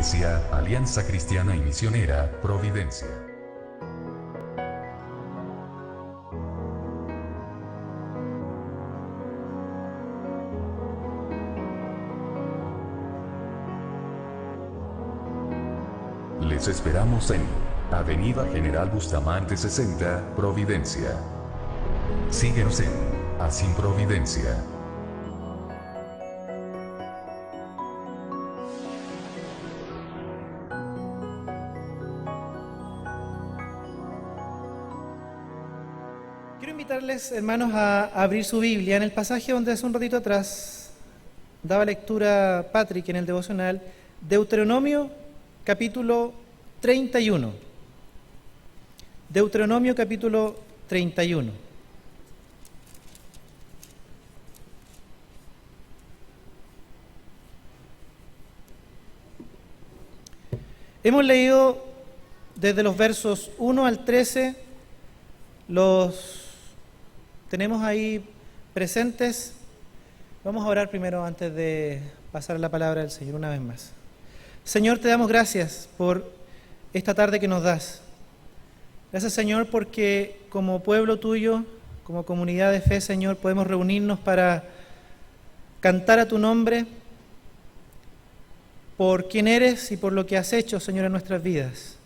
Iglesia, Alianza Cristiana y Misionera, Providencia. Les esperamos en Avenida General Bustamante 60, Providencia. Síguenos en Así Providencia. Quiero invitarles, hermanos, a abrir su Biblia en el pasaje donde hace un ratito atrás daba lectura Patrick en el devocional, Deuteronomio capítulo 31. Deuteronomio capítulo 31. Hemos leído desde los versos 1 al 13, los tenemos ahí presentes. Vamos a orar primero antes de pasar la palabra del Señor una vez más. Señor, te damos gracias por esta tarde que nos das. Gracias, Señor, porque como pueblo tuyo, como comunidad de fe, Señor, podemos reunirnos para cantar a tu nombre por quién eres y por lo que has hecho, Señor, en nuestras vidas.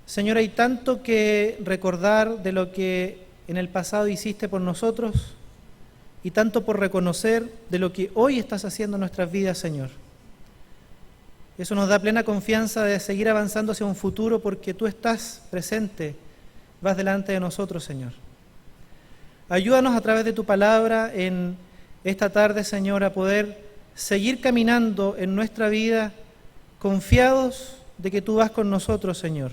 Señor, hay tanto que recordar de lo que en el pasado hiciste por nosotros y tanto por reconocer de lo que hoy estás haciendo en nuestras vidas, Señor. Eso nos da plena confianza de seguir avanzando hacia un futuro porque tú estás presente, vas delante de nosotros, Señor. Ayúdanos a través de tu palabra en esta tarde, Señor, a poder seguir caminando en nuestra vida confiados de que tú vas con nosotros, Señor,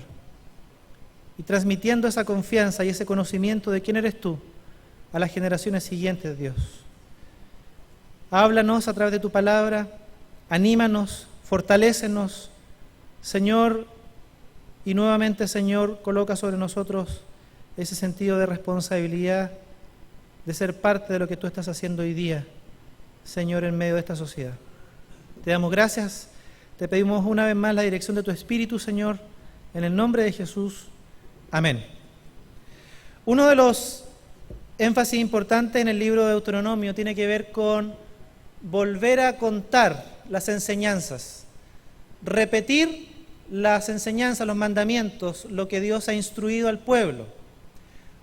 y transmitiendo esa confianza y ese conocimiento de quién eres tú a las generaciones siguientes, Dios. Háblanos a través de tu palabra, anímanos, fortalécenos, Señor, y nuevamente, Señor, coloca sobre nosotros ese sentido de responsabilidad de ser parte de lo que tú estás haciendo hoy día, Señor, en medio de esta sociedad. Te damos gracias, te pedimos una vez más la dirección de tu Espíritu, Señor, en el nombre de Jesús. Amén. Uno de los énfasis importantes en el libro de Deuteronomio tiene que ver con volver a contar las enseñanzas, repetir las enseñanzas, los mandamientos, lo que Dios ha instruido al pueblo.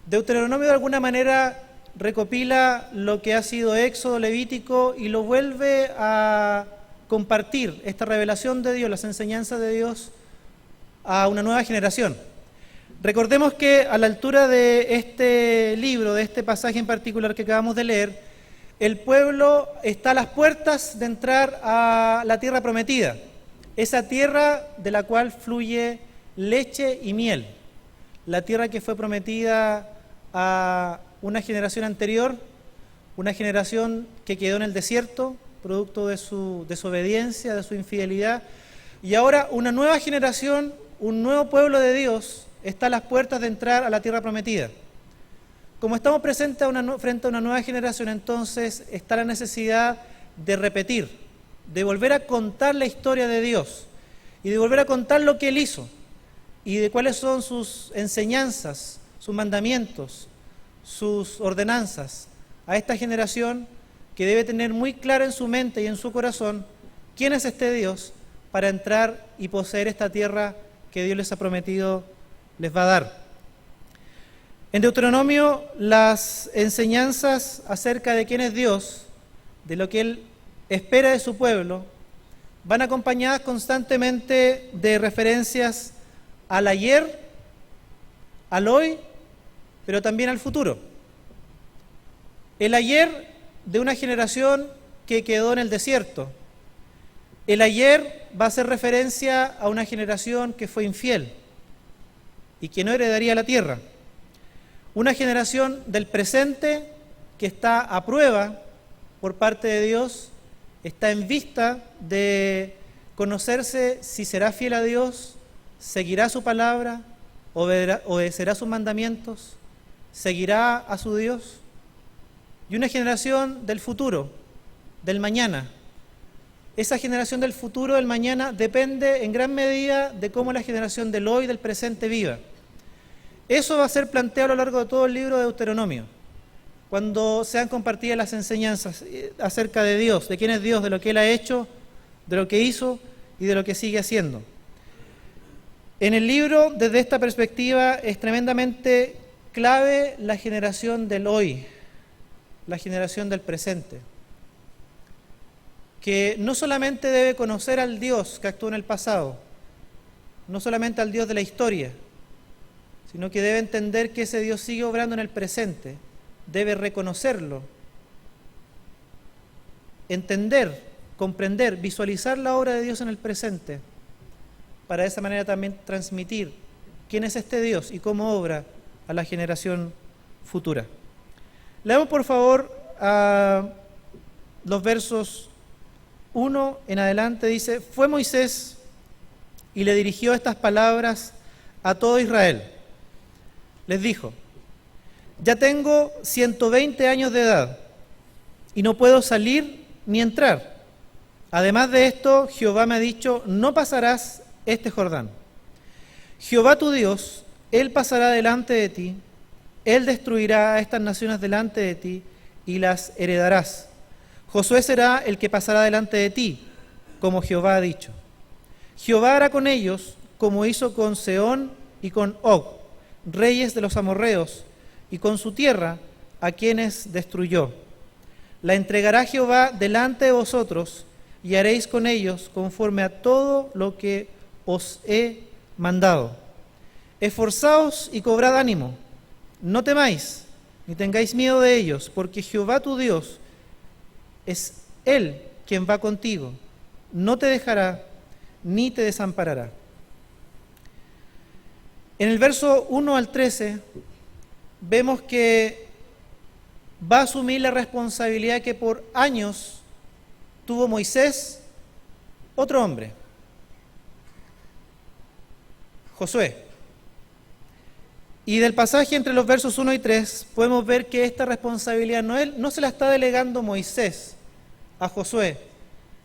Deuteronomio de alguna manera recopila lo que ha sido Éxodo, Levítico y lo vuelve a compartir, esta revelación de Dios, las enseñanzas de Dios, a una nueva generación. Recordemos que a la altura de este libro, de este pasaje en particular que acabamos de leer, el pueblo está a las puertas de entrar a la tierra prometida, esa tierra de la cual fluye leche y miel, la tierra que fue prometida a una generación anterior, una generación que quedó en el desierto, producto de su desobediencia, de su infidelidad, y ahora una nueva generación, un nuevo pueblo de Dios, está a las puertas de entrar a la tierra prometida. Como estamos presentes frente a una nueva generación, entonces está la necesidad de repetir, de volver a contar la historia de Dios y de volver a contar lo que Él hizo y de cuáles son sus enseñanzas, sus mandamientos, sus ordenanzas a esta generación que debe tener muy claro en su mente y en su corazón quién es este Dios para entrar y poseer esta tierra que Dios les ha prometido les va a dar. En Deuteronomio, las enseñanzas acerca de quién es Dios, de lo que Él espera de su pueblo, van acompañadas constantemente de referencias al ayer, al hoy, pero también al futuro. El ayer de una generación que quedó en el desierto. El ayer va a hacer referencia a una generación que fue infiel y que no heredaría la tierra. Una generación del presente que está a prueba por parte de Dios, está en vista de conocerse si será fiel a Dios, seguirá su palabra, obedecerá sus mandamientos, seguirá a su Dios. Y una generación del futuro, del mañana, esa generación del futuro, del mañana, depende en gran medida de cómo la generación del hoy, del presente, viva. Eso va a ser planteado a lo largo de todo el libro de Deuteronomio, cuando sean compartidas las enseñanzas acerca de Dios, de quién es Dios, de lo que Él ha hecho, de lo que hizo y de lo que sigue haciendo. En el libro, desde esta perspectiva, es tremendamente clave la generación del hoy, la generación del presente, que no solamente debe conocer al Dios que actuó en el pasado, no solamente al Dios de la historia, sino que debe entender que ese Dios sigue obrando en el presente, debe reconocerlo, entender, comprender, visualizar la obra de Dios en el presente, para de esa manera también transmitir quién es este Dios y cómo obra a la generación futura. Leamos por favor a los versos 1 en adelante. Dice: fue Moisés y le dirigió estas palabras a todo Israel. Les dijo: ya tengo 120 años de edad y no puedo salir ni entrar. Además de esto, Jehová me ha dicho: no pasarás este Jordán. Jehová tu Dios, Él pasará delante de ti, Él destruirá a estas naciones delante de ti y las heredarás. Josué será el que pasará delante de ti, como Jehová ha dicho. Jehová hará con ellos como hizo con Sehón y con Og, reyes de los amorreos, y con su tierra, a quienes destruyó. La entregará Jehová delante de vosotros, y haréis con ellos conforme a todo lo que os he mandado. Esforzaos y cobrad ánimo, no temáis, ni tengáis miedo de ellos, porque Jehová tu Dios es Él quien va contigo, no te dejará ni te desamparará. En el verso 1 al 13 vemos que va a asumir la responsabilidad que por años tuvo Moisés, otro hombre, Josué. Y del pasaje entre los versos 1 y 3 podemos ver que esta responsabilidad no se la está delegando Moisés a Josué,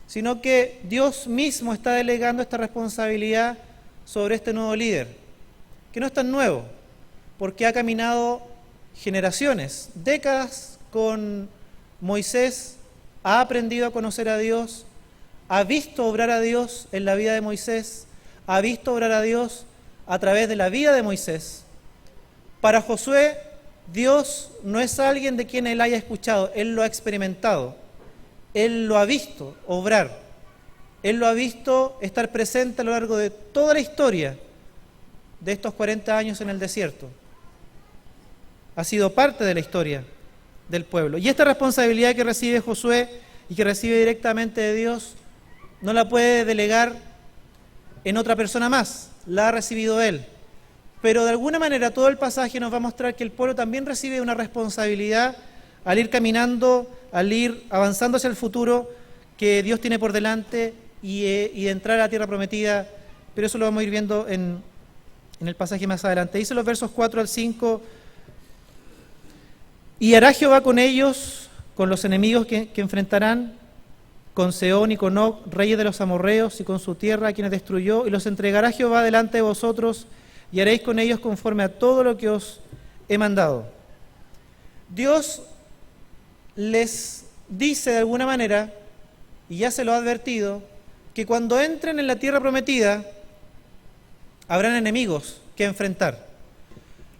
sino que Dios mismo está delegando esta responsabilidad sobre este nuevo líder, que no es tan nuevo, porque ha caminado generaciones, décadas con Moisés, ha aprendido a conocer a Dios, ha visto obrar a Dios en la vida de Moisés, ha visto obrar a Dios a través de la vida de Moisés. Para Josué, Dios no es alguien de quien él haya escuchado, él lo ha experimentado, él lo ha visto obrar, él lo ha visto estar presente a lo largo de toda la historia de estos 40 años en el desierto. Ha sido parte de la historia del pueblo. Y esta responsabilidad que recibe Josué y que recibe directamente de Dios, no la puede delegar en otra persona más, la ha recibido él. Pero de alguna manera todo el pasaje nos va a mostrar que el pueblo también recibe una responsabilidad al ir caminando, al ir avanzando hacia el futuro que Dios tiene por delante y entrar a la tierra prometida. Pero eso lo vamos a ir viendo en el pasaje más adelante. Dice los versos 4 al 5: y hará Jehová con ellos, con los enemigos que enfrentarán, con Sehón y con Og, reyes de los amorreos, y con su tierra, a quienes destruyó, y los entregará Jehová delante de vosotros, y haréis con ellos conforme a todo lo que os he mandado. Dios les dice de alguna manera, y ya se lo ha advertido, que cuando entren en la tierra prometida, habrán enemigos que enfrentar.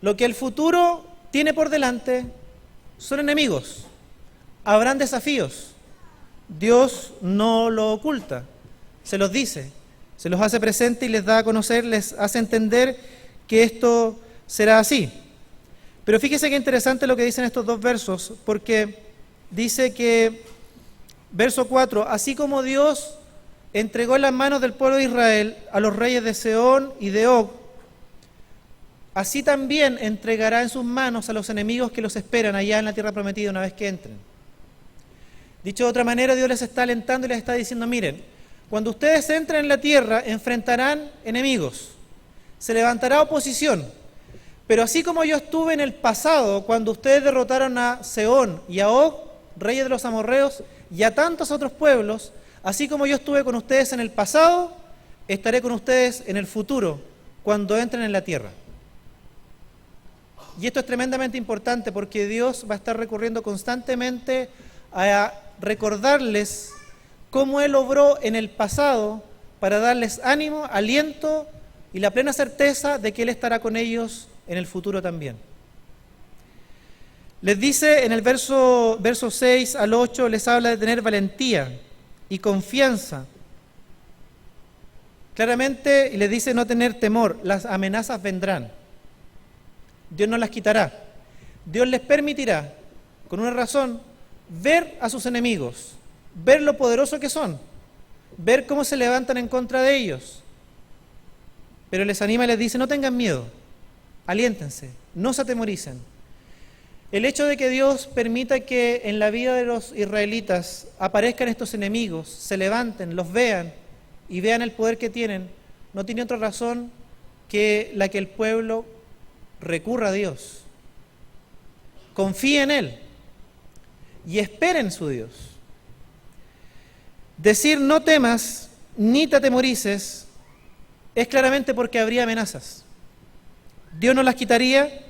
Lo que el futuro tiene por delante son enemigos, habrán desafíos. Dios no lo oculta, se los dice, se los hace presente y les da a conocer, les hace entender que esto será así. Pero fíjese qué interesante lo que dicen estos dos versos, porque dice que, verso 4, así como Dios entregó en las manos del pueblo de Israel a los reyes de Sehón y de Og, así también entregará en sus manos a los enemigos que los esperan allá en la tierra prometida una vez que entren. Dicho de otra manera, Dios les está alentando y les está diciendo: miren, cuando ustedes entren en la tierra, enfrentarán enemigos, se levantará oposición, pero así como yo estuve en el pasado, cuando ustedes derrotaron a Sehón y a Og, reyes de los amorreos, y a tantos otros pueblos, así como yo estuve con ustedes en el pasado, estaré con ustedes en el futuro, cuando entren en la tierra. Y esto es tremendamente importante porque Dios va a estar recurriendo constantemente a recordarles cómo Él obró en el pasado para darles ánimo, aliento y la plena certeza de que Él estará con ellos en el futuro también. Les dice en el verso 6 al 8, les habla de tener valentía y confianza. Claramente, y les dice no tener temor, las amenazas vendrán. Dios no las quitará. Dios les permitirá, con una razón, ver a sus enemigos, ver lo poderoso que son, ver cómo se levantan en contra de ellos. Pero les anima y les dice, no tengan miedo, aliéntense, no se atemoricen. El hecho de que Dios permita que en la vida de los israelitas aparezcan estos enemigos, se levanten, los vean y vean el poder que tienen, no tiene otra razón que la que el pueblo recurra a Dios, confíe en Él y espere en su Dios. Decir no temas ni te atemorices es claramente porque habría amenazas. Dios no las quitaría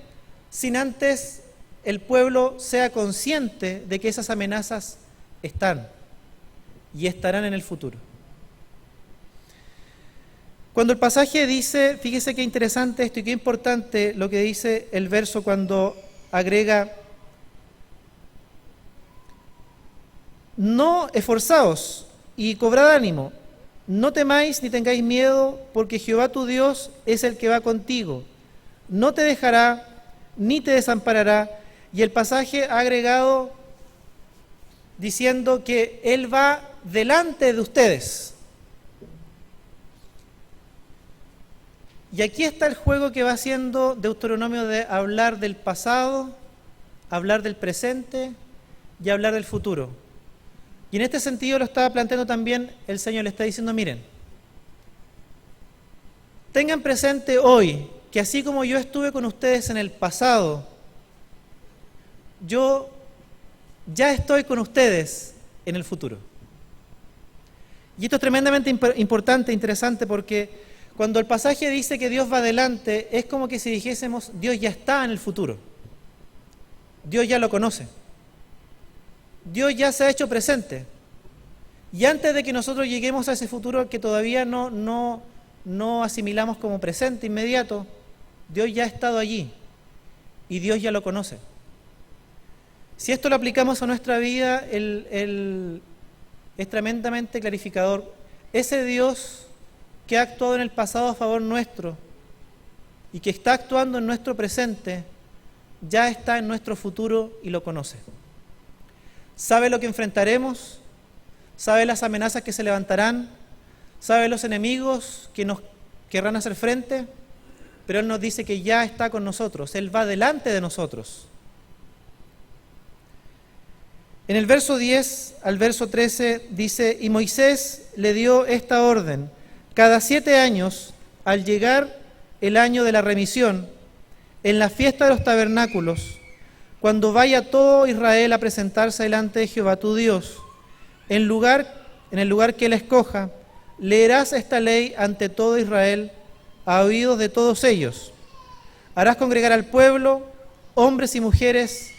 sin antes el pueblo sea consciente de que esas amenazas están y estarán en el futuro. Cuando el pasaje dice, fíjese qué interesante esto y qué importante lo que dice el verso cuando agrega, no esforzaos y cobrad ánimo, no temáis ni tengáis miedo, porque Jehová tu Dios es el que va contigo, no te dejará ni te desamparará. Y el pasaje ha agregado diciendo que Él va delante de ustedes. Y aquí está el juego que va haciendo Deuteronomio de hablar del pasado, hablar del presente y hablar del futuro. Y en este sentido lo estaba planteando también el Señor, le está diciendo, miren, tengan presente hoy que así como yo estuve con ustedes en el pasado, yo ya estoy con ustedes en el futuro. Y esto es tremendamente importante, interesante, porque cuando el pasaje dice que Dios va adelante, es como que si dijésemos, Dios ya está en el futuro. Dios ya lo conoce. Dios ya se ha hecho presente. Y antes de que nosotros lleguemos a ese futuro que todavía no asimilamos como presente inmediato, Dios ya ha estado allí y Dios ya lo conoce. Si esto lo aplicamos a nuestra vida, es tremendamente clarificador. Ese Dios que ha actuado en el pasado a favor nuestro y que está actuando en nuestro presente, ya está en nuestro futuro y lo conoce. Sabe lo que enfrentaremos, sabe las amenazas que se levantarán, sabe los enemigos que nos querrán hacer frente, pero Él nos dice que ya está con nosotros, Él va delante de nosotros. En el verso 10 al verso 13 dice, y Moisés le dio esta orden, cada 7 años, al llegar el año de la remisión, en la fiesta de los tabernáculos, cuando vaya todo Israel a presentarse delante de Jehová tu Dios, en el lugar que Él escoja, leerás esta ley ante todo Israel, a oídos de todos ellos. Harás congregar al pueblo, hombres y mujeres,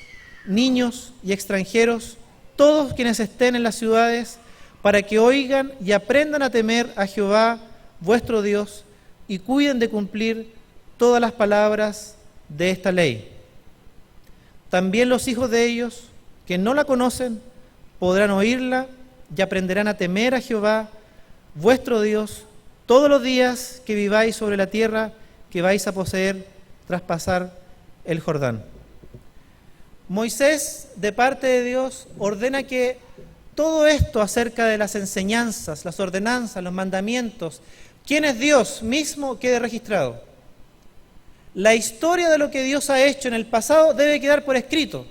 niños y extranjeros, todos quienes estén en las ciudades, para que oigan y aprendan a temer a Jehová, vuestro Dios, y cuiden de cumplir todas las palabras de esta ley. También los hijos de ellos, que no la conocen, podrán oírla y aprenderán a temer a Jehová, vuestro Dios, todos los días que viváis sobre la tierra que vais a poseer tras pasar el Jordán. Moisés, de parte de Dios, ordena que todo esto acerca de las enseñanzas, las ordenanzas, los mandamientos, quién es Dios mismo, quede registrado. La historia de lo que Dios ha hecho en el pasado debe quedar por escrito.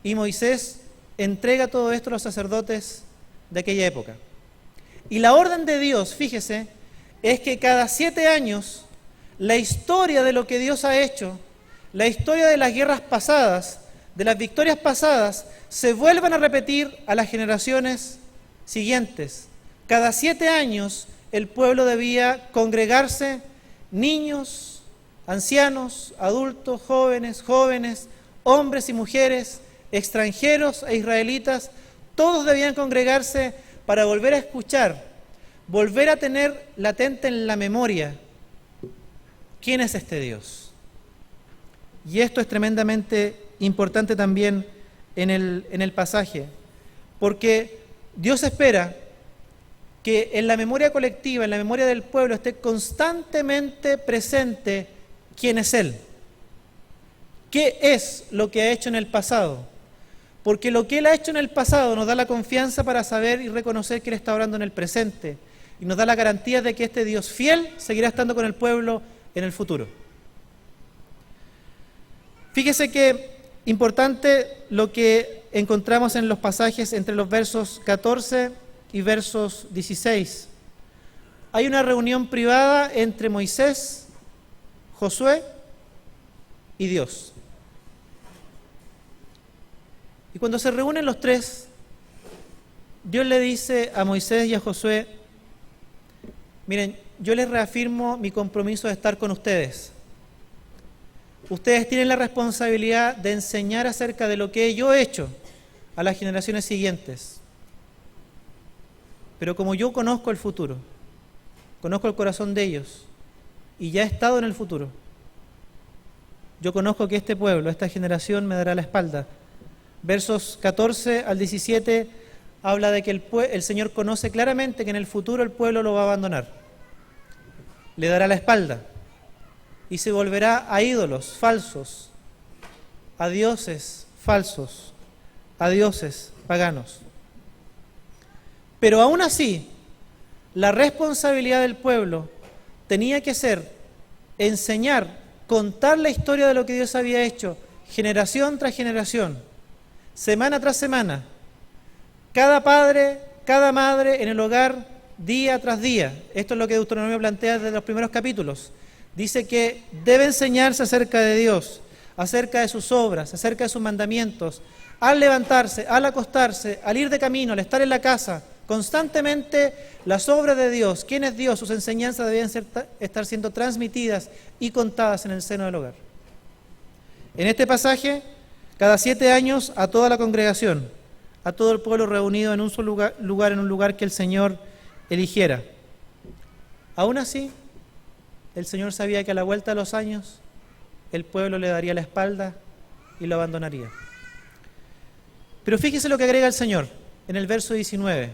Y Moisés entrega todo esto a los sacerdotes de aquella época. Y la orden de Dios, fíjese, es que cada 7 años la historia de lo que Dios ha hecho, la historia de las guerras pasadas, de las victorias pasadas, se vuelvan a repetir a las generaciones siguientes. Cada 7 años el pueblo debía congregarse, niños, ancianos, adultos, jóvenes, hombres y mujeres, extranjeros e israelitas, todos debían congregarse para volver a escuchar, volver a tener latente en la memoria quién es este Dios. Y esto es tremendamente importante también en el pasaje, porque Dios espera que en la memoria colectiva, en la memoria del pueblo, esté constantemente presente quién es Él. ¿Qué es lo que ha hecho en el pasado? Porque lo que Él ha hecho en el pasado nos da la confianza para saber y reconocer que Él está obrando en el presente, y nos da la garantía de que este Dios fiel seguirá estando con el pueblo en el futuro. Fíjese que importante lo que encontramos en los pasajes entre los versos 14 y versos 16. Hay una reunión privada entre Moisés, Josué y Dios. Y cuando se reúnen los tres, Dios le dice a Moisés y a Josué: miren, yo les reafirmo mi compromiso de estar con ustedes. Ustedes tienen la responsabilidad de enseñar acerca de lo que yo he hecho a las generaciones siguientes. Pero como yo conozco el futuro, conozco el corazón de ellos y ya he estado en el futuro, yo conozco que este pueblo, esta generación me dará la espalda. Versos 14 al 17 habla de que el Señor conoce claramente que en el futuro el pueblo lo va a abandonar. Le dará la espalda y se volverá a ídolos falsos, a dioses falsos, a dioses paganos. Pero aún así, la responsabilidad del pueblo tenía que ser enseñar, contar la historia de lo que Dios había hecho, generación tras generación, semana tras semana, cada padre, cada madre en el hogar, día tras día. Esto es lo que Deuteronomio plantea desde los primeros capítulos. Dice que debe enseñarse acerca de Dios, acerca de sus obras, acerca de sus mandamientos, al levantarse, al acostarse, al ir de camino, al estar en la casa, constantemente las obras de Dios, quién es Dios, sus enseñanzas debían estar siendo transmitidas y contadas en el seno del hogar. En este pasaje, cada 7 años a toda la congregación, a todo el pueblo reunido en un solo lugar, en un lugar que el Señor eligiera. Aún así, el Señor sabía que a la vuelta de los años el pueblo le daría la espalda y lo abandonaría. Pero fíjese lo que agrega el Señor en el verso 19,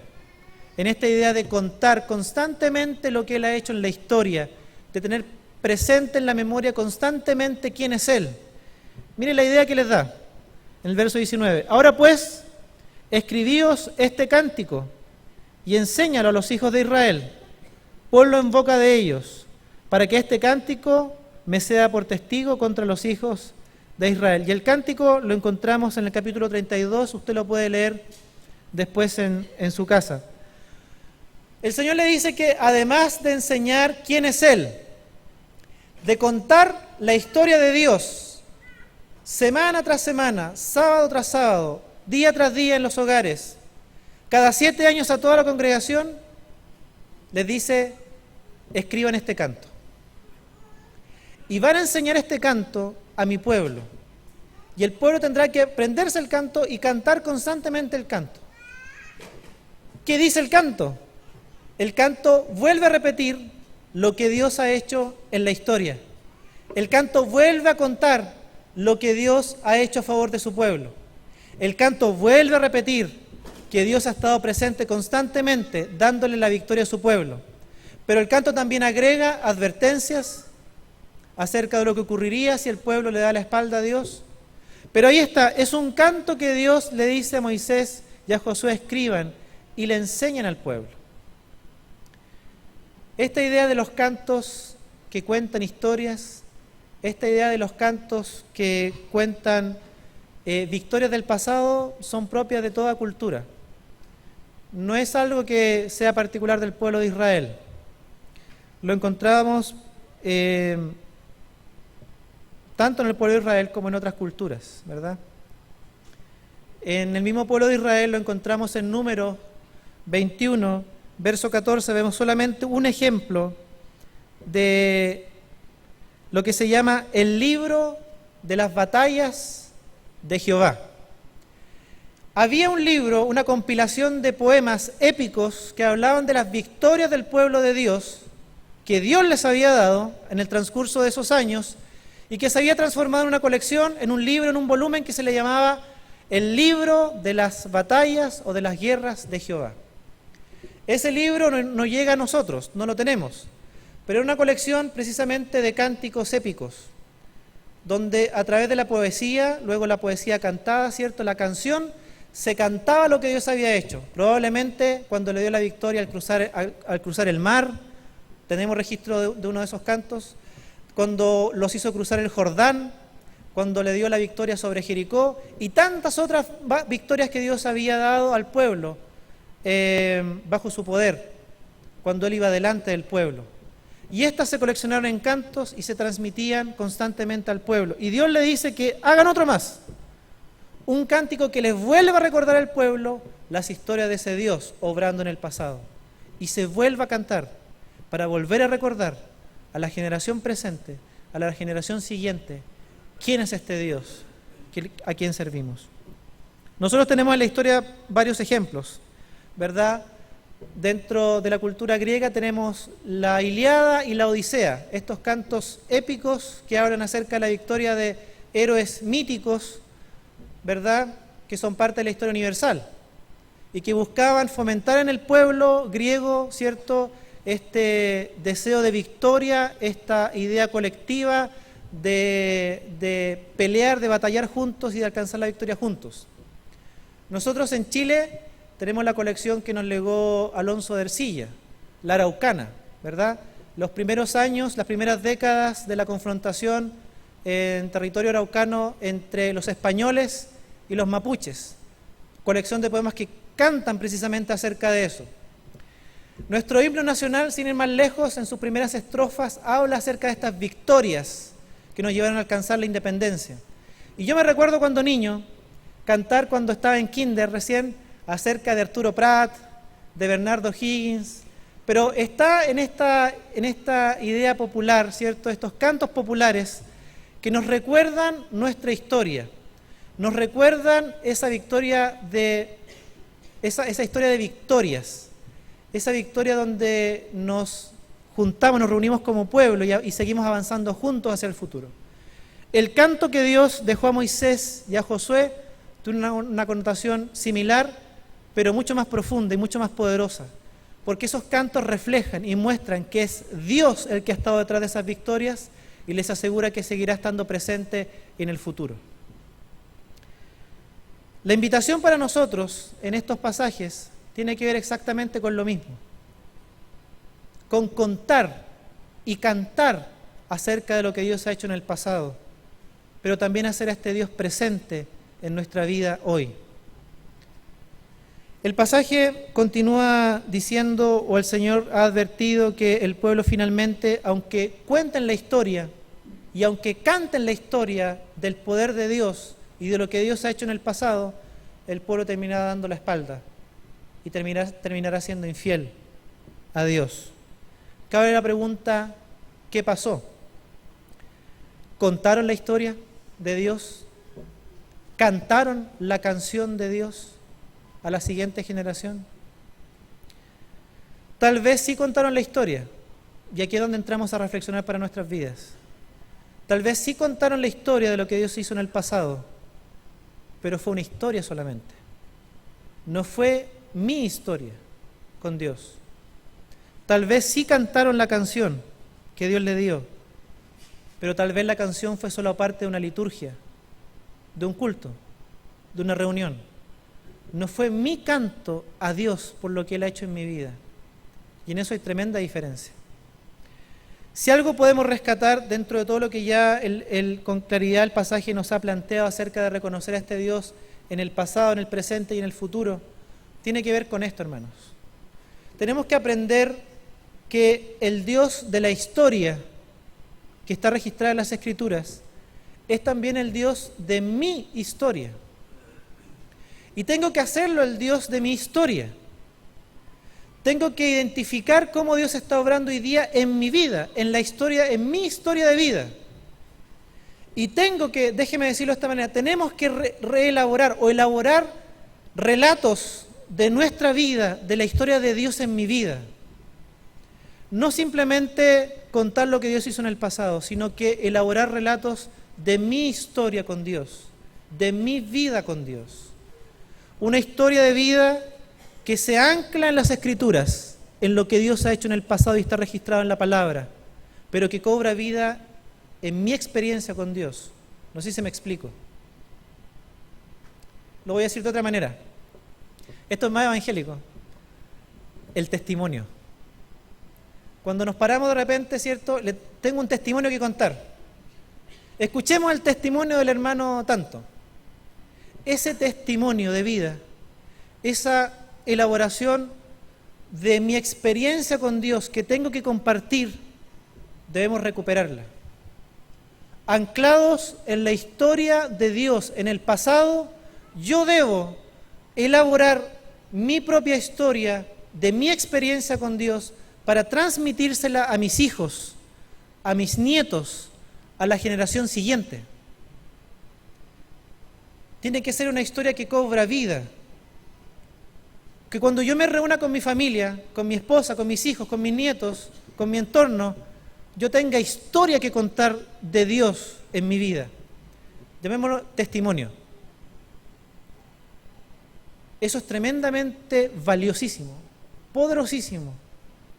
en esta idea de contar constantemente lo que Él ha hecho en la historia, de tener presente en la memoria constantemente quién es Él. Mire la idea que les da en el verso 19. Ahora pues, escribíos este cántico y enséñalo a los hijos de Israel, ponlo en boca de ellos, para que este cántico me sea por testigo contra los hijos de Israel. Y el cántico lo encontramos en el capítulo 32, usted lo puede leer después en su casa. El Señor le dice que además de enseñar quién es Él, de contar la historia de Dios, semana tras semana, sábado tras sábado, día tras día en los hogares, cada 7 años a toda la congregación, les dice: escriban este canto. Y van a enseñar este canto a mi pueblo. Y el pueblo tendrá que aprenderse el canto y cantar constantemente el canto. ¿Qué dice el canto? El canto vuelve a repetir lo que Dios ha hecho en la historia. El canto vuelve a contar lo que Dios ha hecho a favor de su pueblo. El canto vuelve a repetir que Dios ha estado presente constantemente dándole la victoria a su pueblo. Pero el canto también agrega advertencias acerca de lo que ocurriría si el pueblo le da la espalda a Dios. Pero ahí está, es un canto que Dios le dice a Moisés y a Josué: escriban y le enseñan al pueblo. Esta idea de los cantos que cuentan historias, esta idea de los cantos que cuentan victorias del pasado, son propias de toda cultura. No es algo que sea particular del pueblo de Israel. Lo encontramos tanto en el pueblo de Israel como en otras culturas, ¿verdad? En el mismo pueblo de Israel lo encontramos en Números, 21, verso 14, vemos solamente un ejemplo de lo que se llama el libro de las batallas de Jehová. Había un libro, una compilación de poemas épicos que hablaban de las victorias del pueblo de Dios, que Dios les había dado en el transcurso de esos años, y que se había transformado en una colección, en un libro, en un volumen que se le llamaba el libro de las batallas o de las guerras de Jehová. Ese libro no llega a nosotros, no lo tenemos, pero era una colección precisamente de cánticos épicos, donde a través de la poesía, luego la poesía cantada, ¿cierto? La canción, se cantaba lo que Dios había hecho. Probablemente cuando le dio la victoria al cruzar el mar, tenemos registro de uno de esos cantos, cuando los hizo cruzar el Jordán, cuando le dio la victoria sobre Jericó, y tantas otras victorias que Dios había dado al pueblo bajo su poder, cuando Él iba delante del pueblo. Y estas se coleccionaron en cantos y se transmitían constantemente al pueblo. Y Dios le dice que hagan otro más, un cántico que les vuelva a recordar al pueblo las historias de ese Dios obrando en el pasado. Y se vuelva a cantar para volver a recordar a la generación presente, a la generación siguiente, quién es este Dios a quien servimos. Nosotros tenemos en la historia varios ejemplos, ¿verdad? Dentro de la cultura griega tenemos la Ilíada y la Odisea, estos cantos épicos que hablan acerca de la victoria de héroes míticos, ¿verdad?, que son parte de la historia universal y que buscaban fomentar en el pueblo griego, ¿cierto?, este deseo de victoria, esta idea colectiva de pelear, de batallar juntos y de alcanzar la victoria juntos. Nosotros en Chile tenemos la colección que nos legó Alonso de Ercilla, la Araucana, ¿verdad? Los primeros años, las primeras décadas de la confrontación en territorio araucano entre los españoles y los mapuches. Colección de poemas que cantan precisamente acerca de eso. Nuestro himno nacional, sin ir más lejos, en sus primeras estrofas habla acerca de estas victorias que nos llevaron a alcanzar la independencia. Y yo me recuerdo cuando niño, cantar cuando estaba en kinder recién, acerca de Arturo Prat, de Bernardo Higgins, pero está en esta idea popular, ¿cierto?, estos cantos populares que nos recuerdan nuestra historia, nos recuerdan esa victoria esa historia de victorias, esa victoria donde nos juntamos, nos reunimos como pueblo y seguimos avanzando juntos hacia el futuro. El canto que Dios dejó a Moisés y a Josué tiene una connotación similar, pero mucho más profunda y mucho más poderosa, porque esos cantos reflejan y muestran que es Dios el que ha estado detrás de esas victorias y les asegura que seguirá estando presente en el futuro. La invitación para nosotros en estos pasajes tiene que ver exactamente con lo mismo, con contar y cantar acerca de lo que Dios ha hecho en el pasado, pero también hacer a este Dios presente en nuestra vida hoy. El pasaje continúa diciendo, o el Señor ha advertido que el pueblo finalmente, aunque cuenten la historia y aunque canten la historia del poder de Dios y de lo que Dios ha hecho en el pasado, el pueblo terminará dando la espalda y terminará siendo infiel a Dios. Cabe la pregunta, ¿qué pasó? ¿Contaron la historia de Dios? ¿Cantaron la canción de Dios a la siguiente generación? Tal vez sí contaron la historia, y aquí es donde entramos a reflexionar para nuestras vidas. Tal vez sí contaron la historia de lo que Dios hizo en el pasado, pero fue una historia solamente. No fue mi historia con Dios. Tal vez sí cantaron la canción que Dios le dio, pero tal vez la canción fue solo parte de una liturgia, de un culto, de una reunión. No fue mi canto a Dios por lo que Él ha hecho en mi vida. Y en eso hay tremenda diferencia. Si algo podemos rescatar dentro de todo lo que ya con claridad el pasaje nos ha planteado acerca de reconocer a este Dios en el pasado, en el presente y en el futuro, tiene que ver con esto, hermanos. Tenemos que aprender que el Dios de la historia que está registrada en las Escrituras es también el Dios de mi historia. Y tengo que hacerlo el Dios de mi historia. Tengo que identificar cómo Dios está obrando hoy día en mi vida, en mi historia de vida. Y tengo que, déjeme decirlo de esta manera, tenemos que reelaborar o elaborar relatos de nuestra vida, de la historia de Dios en mi vida. No simplemente contar lo que Dios hizo en el pasado, sino que elaborar relatos de mi historia con Dios, de mi vida con Dios. Una historia de vida que se ancla en las Escrituras, en lo que Dios ha hecho en el pasado y está registrado en la palabra, pero que cobra vida en mi experiencia con Dios. No sé si me explico. Lo voy a decir de otra manera. Esto es más evangélico. El testimonio. Cuando nos paramos de repente, ¿cierto? Tengo un testimonio que contar. Escuchemos el testimonio del hermano tanto. Ese testimonio de vida, esa elaboración de mi experiencia con Dios que tengo que compartir, debemos recuperarla. Anclados en la historia de Dios en el pasado, yo debo elaborar mi propia historia de mi experiencia con Dios para transmitírsela a mis hijos, a mis nietos, a la generación siguiente. Tiene que ser una historia que cobra vida. Que cuando yo me reúna con mi familia, con mi esposa, con mis hijos, con mis nietos, con mi entorno, yo tenga historia que contar de Dios en mi vida. Llamémoslo testimonio. Eso es tremendamente valiosísimo, poderosísimo,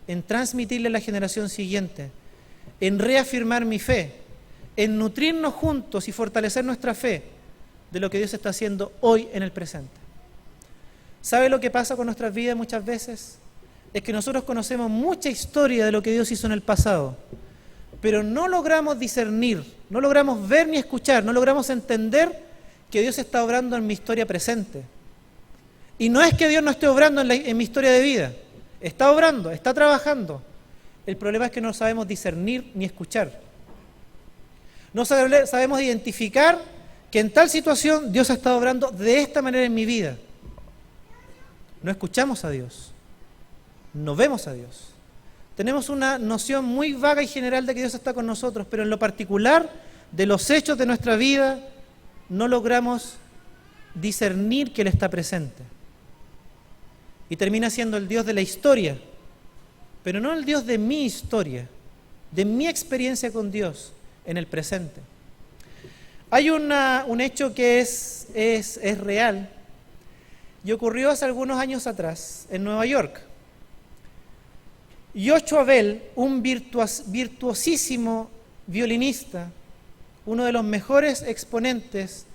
en transmitirle a la generación siguiente, en reafirmar mi fe, en nutrirnos juntos y fortalecer nuestra fe de lo que Dios está haciendo hoy en el presente. ¿Sabe lo que pasa con nuestras vidas muchas veces? Es que nosotros conocemos mucha historia de lo que Dios hizo en el pasado, pero no logramos discernir, no logramos ver ni escuchar, no logramos entender que Dios está obrando en mi historia presente. Y no es que Dios no esté obrando en mi historia de vida, está obrando, está trabajando. El problema es que no sabemos discernir ni escuchar. No sabemos identificar que en tal situación Dios ha estado obrando de esta manera en mi vida. No escuchamos a Dios, no vemos a Dios. Tenemos una noción muy vaga y general de que Dios está con nosotros, pero en lo particular de los hechos de nuestra vida no logramos discernir que Él está presente. Y termina siendo el Dios de la historia, pero no el Dios de mi historia, de mi experiencia con Dios en el presente. Hay un hecho que es real y ocurrió hace algunos años atrás en Nueva York. Joshua Bell, un virtuosísimo violinista, uno de los mejores exponentes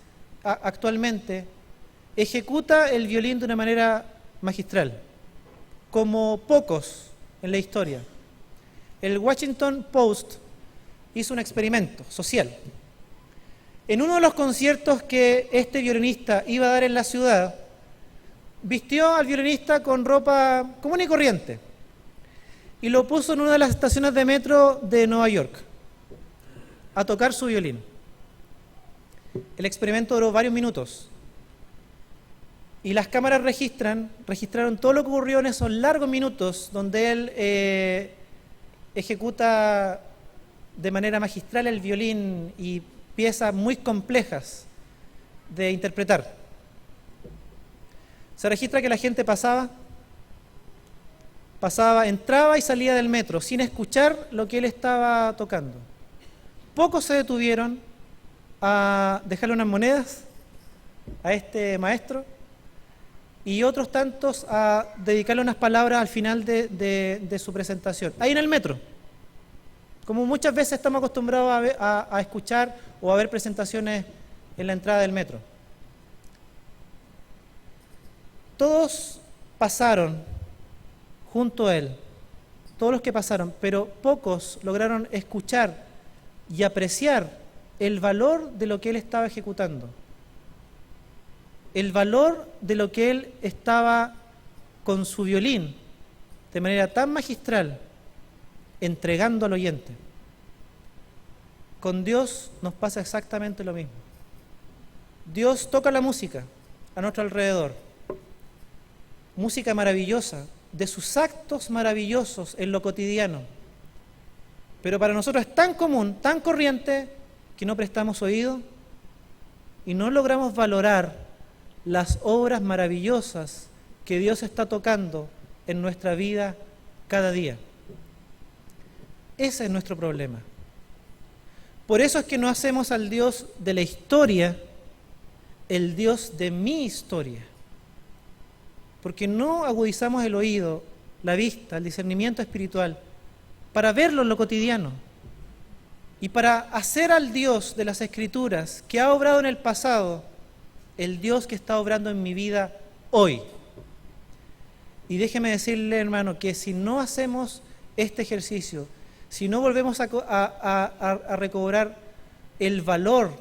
actualmente, ejecuta el violín de una manera magistral, como pocos en la historia. El Washington Post hizo un experimento social. En uno de los conciertos que este violinista iba a dar en la ciudad, vistió al violinista con ropa común y corriente y lo puso en una de las estaciones de metro de Nueva York a tocar su violín. El experimento duró varios minutos y las cámaras registraron todo lo que ocurrió en esos largos minutos donde él ejecuta de manera magistral el violín y piezas muy complejas de interpretar. Se registra que la gente pasaba, entraba y salía del metro sin escuchar lo que él estaba tocando. Pocos se detuvieron a dejarle unas monedas a este maestro y otros tantos a dedicarle unas palabras al final de su presentación. Ahí en el metro. Como muchas veces estamos acostumbrados a escuchar o a ver presentaciones en la entrada del metro. Todos pasaron junto a él, todos los que pasaron, pero pocos lograron escuchar y apreciar el valor de lo que él estaba ejecutando, el valor de lo que él estaba con su violín, de manera tan magistral, entregando al oyente. Con Dios nos pasa exactamente lo mismo. Dios toca la música a nuestro alrededor, música maravillosa, de sus actos maravillosos en lo cotidiano. Pero para nosotros es tan común, tan corriente, que no prestamos oído y no logramos valorar las obras maravillosas que Dios está tocando en nuestra vida cada día. Ese es nuestro problema. Por eso es que no hacemos al Dios de la historia el Dios de mi historia. Porque no agudizamos el oído, la vista, el discernimiento espiritual para verlo en lo cotidiano y para hacer al Dios de las Escrituras que ha obrado en el pasado el Dios que está obrando en mi vida hoy. Y déjeme decirle, hermano, que si no hacemos este ejercicio, si no volvemos a recobrar el valor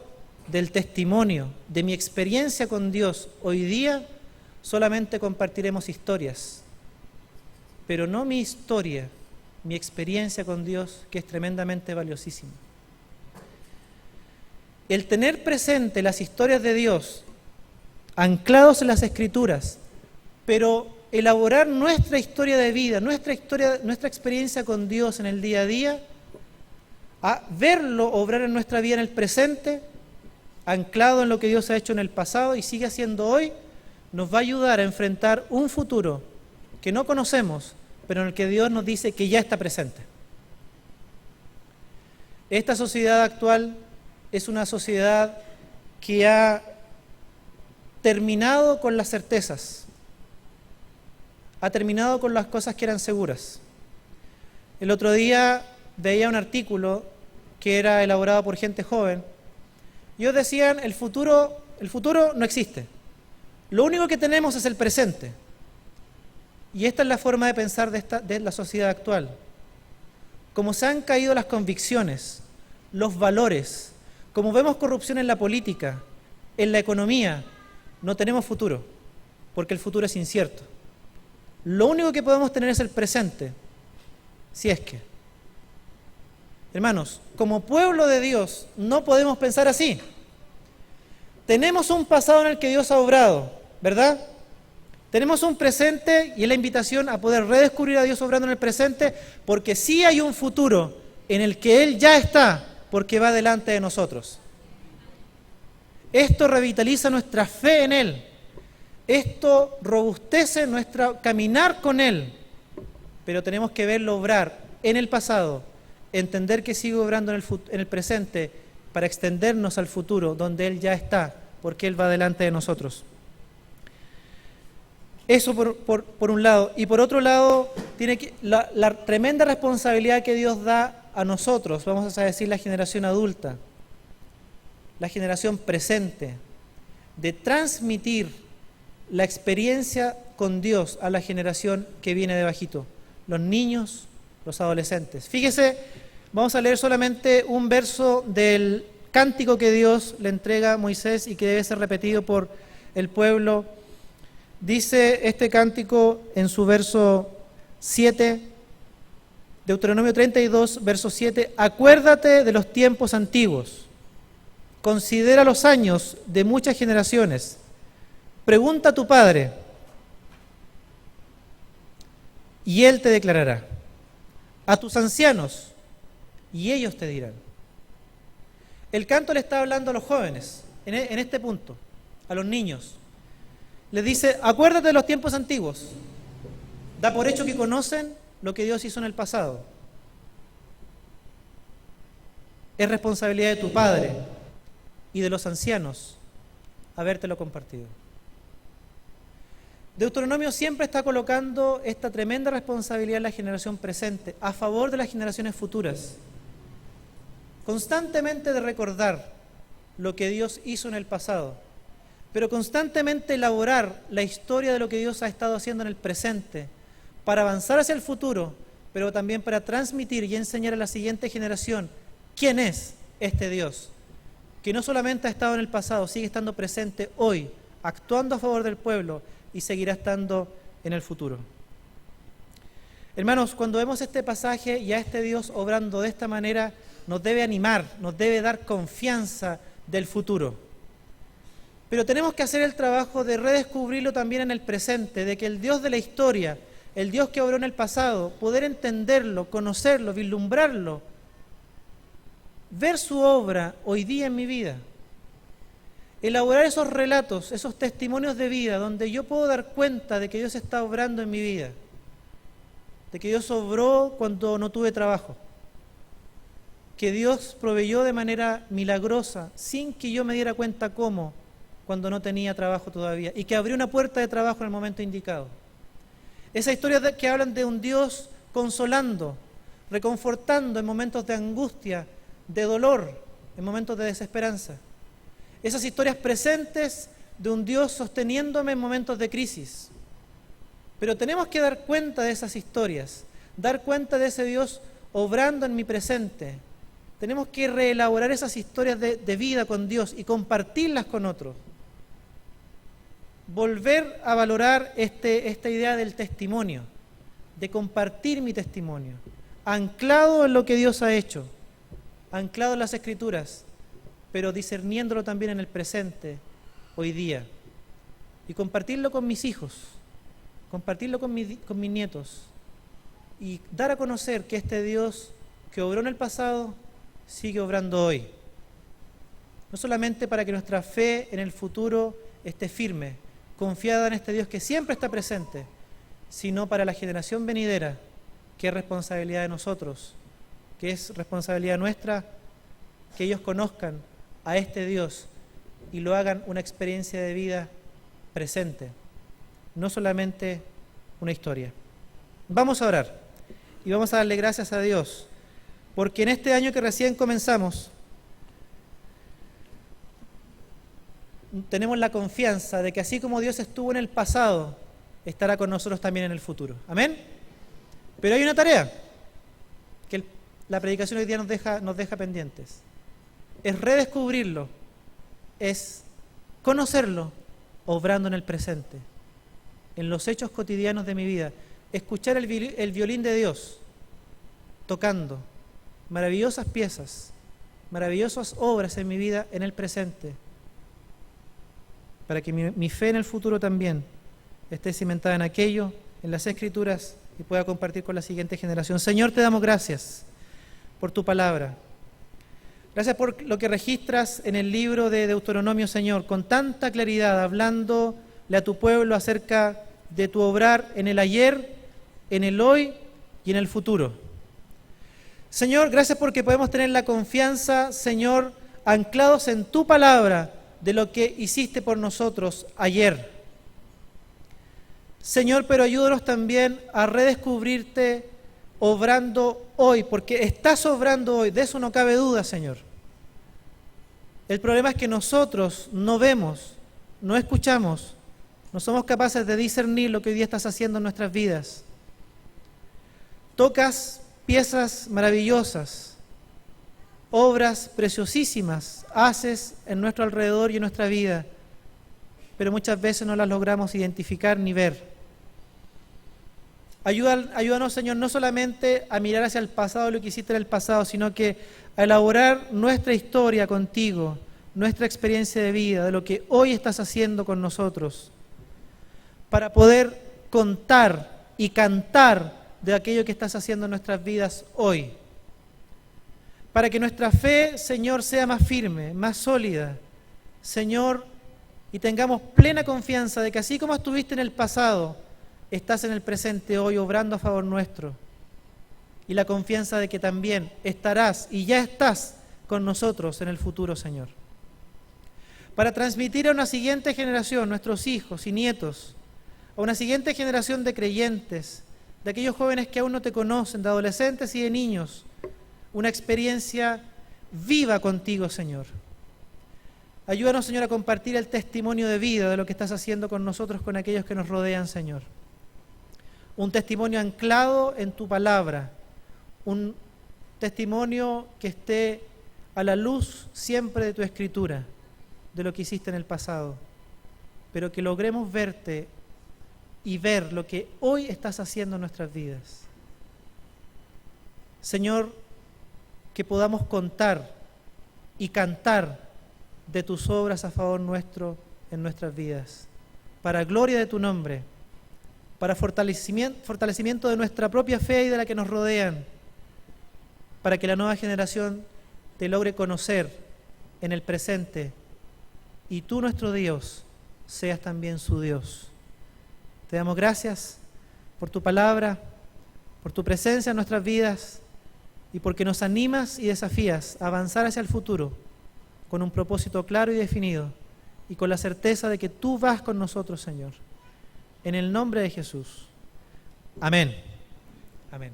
del testimonio, de mi experiencia con Dios hoy día, solamente compartiremos historias, pero no mi historia, mi experiencia con Dios, que es tremendamente valiosísima. El tener presente las historias de Dios, anclados en las Escrituras, pero elaborar nuestra historia de vida, nuestra experiencia con Dios en el día a día, a verlo obrar en nuestra vida en el presente, anclado en lo que Dios ha hecho en el pasado y sigue haciendo hoy, nos va a ayudar a enfrentar un futuro que no conocemos, pero en el que Dios nos dice que ya está presente. Esta sociedad actual es una sociedad que ha terminado con las certezas, ha terminado con las cosas que eran seguras. El otro día veía un artículo que era elaborado por gente joven y ellos decían, el futuro no existe. Lo único que tenemos es el presente. Y esta es la forma de pensar de la sociedad actual. Como se han caído las convicciones, los valores, como vemos corrupción en la política, en la economía, no tenemos futuro, porque el futuro es incierto. Lo único que podemos tener es el presente, si es que. Hermanos, como pueblo de Dios, no podemos pensar así. Tenemos un pasado en el que Dios ha obrado, ¿verdad? Tenemos un presente y es la invitación a poder redescubrir a Dios obrando en el presente, porque sí hay un futuro en el que Él ya está, porque va delante de nosotros. Esto revitaliza nuestra fe en Él. Esto robustece nuestro caminar con Él. Pero tenemos que verlo obrar en el pasado, entender que sigue obrando en el presente para extendernos al futuro, donde Él ya está, porque Él va delante de nosotros. Eso por un lado. Y por otro lado, tiene la tremenda responsabilidad que Dios da a nosotros, vamos a decir la generación adulta, la generación presente, de transmitir la experiencia con Dios a la generación que viene de bajito, los niños, los adolescentes. Fíjese, vamos a leer solamente un verso del cántico que Dios le entrega a Moisés y que debe ser repetido por el pueblo. Dice este cántico en su verso 7, Deuteronomio 32, verso 7, acuérdate de los tiempos antiguos, considera los años de muchas generaciones, pregunta a tu padre y él te declarará, a tus ancianos y ellos te dirán. El canto le está hablando a los jóvenes, en este punto, a los niños. Les dice, acuérdate de los tiempos antiguos. Da por hecho que conocen lo que Dios hizo en el pasado. Es responsabilidad de tu padre y de los ancianos habértelo compartido. Deuteronomio siempre está colocando esta tremenda responsabilidad en la generación presente, a favor de las generaciones futuras. Constantemente de recordar lo que Dios hizo en el pasado, pero constantemente elaborar la historia de lo que Dios ha estado haciendo en el presente, para avanzar hacia el futuro, pero también para transmitir y enseñar a la siguiente generación quién es este Dios, que no solamente ha estado en el pasado, sigue estando presente hoy, actuando a favor del pueblo y seguirá estando en el futuro. Hermanos, cuando vemos este pasaje y a este Dios obrando de esta manera, nos debe animar, nos debe dar confianza del futuro. Pero tenemos que hacer el trabajo de redescubrirlo también en el presente, de que el Dios de la historia, el Dios que obró en el pasado, poder entenderlo, conocerlo, vislumbrarlo, ver su obra hoy día en mi vida. Elaborar esos relatos, esos testimonios de vida, donde yo puedo dar cuenta de que Dios está obrando en mi vida, de que Dios obró cuando no tuve trabajo, que Dios proveyó de manera milagrosa, sin que yo me diera cuenta cómo, cuando no tenía trabajo todavía, y que abrió una puerta de trabajo en el momento indicado. Esas historias que hablan de un Dios consolando, reconfortando en momentos de angustia, de dolor, en momentos de desesperanza. Esas historias presentes de un Dios sosteniéndome en momentos de crisis. Pero tenemos que dar cuenta de esas historias, dar cuenta de ese Dios obrando en mi presente. Tenemos que reelaborar esas historias de vida con Dios y compartirlas con otros. Volver a valorar esta idea del testimonio, de compartir mi testimonio, anclado en lo que Dios ha hecho, anclado en las Escrituras, pero discerniéndolo también en el presente, hoy día. Y compartirlo con mis hijos, compartirlo con mis nietos, y dar a conocer que este Dios que obró en el pasado, sigue obrando hoy. No solamente para que nuestra fe en el futuro esté firme, confiada en este Dios que siempre está presente, sino para la generación venidera, que es responsabilidad de nosotros, que es responsabilidad nuestra, que ellos conozcan a este Dios y lo hagan una experiencia de vida presente, no solamente una historia. Vamos a orar y vamos a darle gracias a Dios, porque en este año que recién comenzamos, tenemos la confianza de que así como Dios estuvo en el pasado, estará con nosotros también en el futuro. ¿Amén? Pero hay una tarea que la predicación hoy día nos deja pendientes. Es redescubrirlo, es conocerlo, obrando en el presente, en los hechos cotidianos de mi vida. Escuchar el violín de Dios, tocando maravillosas piezas, maravillosas obras en mi vida en el presente, para que mi fe en el futuro también esté cimentada en aquello, en las Escrituras, y pueda compartir con la siguiente generación. Señor, te damos gracias por tu palabra. Gracias por lo que registras en el libro de Deuteronomio, Señor, con tanta claridad, hablándole a tu pueblo acerca de tu obrar en el ayer, en el hoy y en el futuro. Señor, gracias porque podemos tener la confianza, Señor, anclados en tu palabra, de lo que hiciste por nosotros ayer. Señor, pero ayúdanos también a redescubrirte obrando hoy, porque estás obrando hoy, de eso no cabe duda, Señor. El problema es que nosotros no vemos, no escuchamos, no somos capaces de discernir lo que hoy día estás haciendo en nuestras vidas. Tocas piezas maravillosas, obras preciosísimas haces en nuestro alrededor y en nuestra vida, pero muchas veces no las logramos identificar ni ver. Ayúdanos, Señor, no solamente a mirar hacia el pasado, lo que hiciste en el pasado, sino que a elaborar nuestra historia contigo, nuestra experiencia de vida, de lo que hoy estás haciendo con nosotros, para poder contar y cantar de aquello que estás haciendo en nuestras vidas hoy. Para que nuestra fe, Señor, sea más firme, más sólida, Señor, y tengamos plena confianza de que así como estuviste en el pasado, estás en el presente hoy obrando a favor nuestro. Y la confianza de que también estarás y ya estás con nosotros en el futuro, Señor. Para transmitir a una siguiente generación, nuestros hijos y nietos, a una siguiente generación de creyentes, de aquellos jóvenes que aún no te conocen, de adolescentes y de niños, una experiencia viva contigo, Señor. Ayúdanos, Señor, a compartir el testimonio de vida de lo que estás haciendo con nosotros, con aquellos que nos rodean, Señor. Un testimonio anclado en tu palabra, un testimonio que esté a la luz siempre de tu Escritura, de lo que hiciste en el pasado, pero que logremos verte y ver lo que hoy estás haciendo en nuestras vidas. Señor, que podamos contar y cantar de tus obras a favor nuestro en nuestras vidas, para gloria de tu nombre para fortalecimiento de nuestra propia fe y de la que nos rodean, para que la nueva generación te logre conocer en el presente y tú, nuestro Dios, seas también su Dios. Te damos gracias por tu palabra, por tu presencia en nuestras vidas y porque nos animas y desafías a avanzar hacia el futuro con un propósito claro y definido y con la certeza de que tú vas con nosotros, Señor. En el nombre de Jesús. Amén. Amén.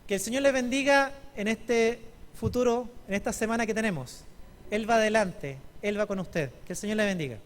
Que el Señor les bendiga en este futuro, en esta semana que tenemos. Él va adelante, Él va con usted. Que el Señor les bendiga.